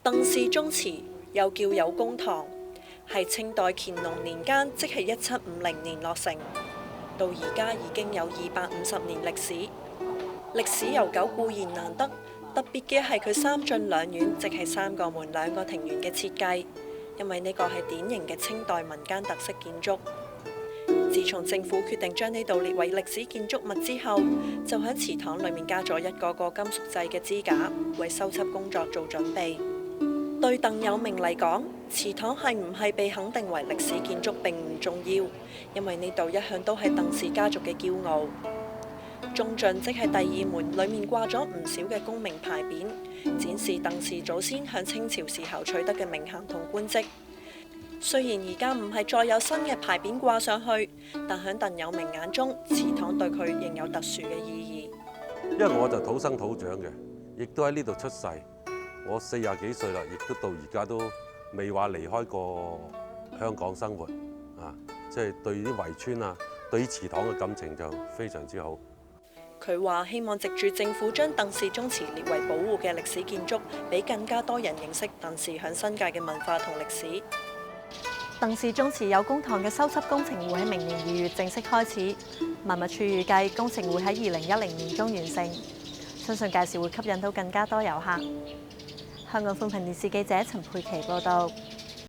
鄧氏宗祠又叫有公堂，係清代乾隆年間，即係1750年落成，到而家已經有250年歷史。歷史悠久固然難得，特別嘅係佢三進兩院，即係3個門2個庭園嘅設計，因為呢個係典型嘅清代民間特色建築。自從政府決定將呢度列為歷史建築物之後，就喺祠堂裏面加咗一個個金屬製嘅支架，為修葺工作做準備。對鄧有明嚟講，祠堂係唔係被肯定為歷史建築並唔重要，因為呢度一向都係鄧氏家族嘅驕傲。中進即係第2門，裏面掛咗唔少嘅功名牌匾，展示鄧氏祖先向清朝時候取得嘅名銜同官職。雖然而家唔係再有新嘅牌匾掛上去，但喺鄧有明眼中，祠堂對佢仍有特殊嘅意義。因為我就土生土長嘅，亦都喺呢度出世。我40幾歲啦，亦都到而家都未話離開過香港生活啊！即係對啲圍村啊，對於祠堂嘅感情就非常之好。佢話希望藉住政府將鄧氏宗祠列為保護嘅歷史建築，俾更加多人認識鄧氏響新界嘅文化同歷史。鄧氏宗祠有公堂嘅修葺工程會喺明年2月正式開始，文物處預計工程會喺2010年中完成，相信屆時會吸引到更加多遊客。香港寬頻電視記者陳佩琪報道。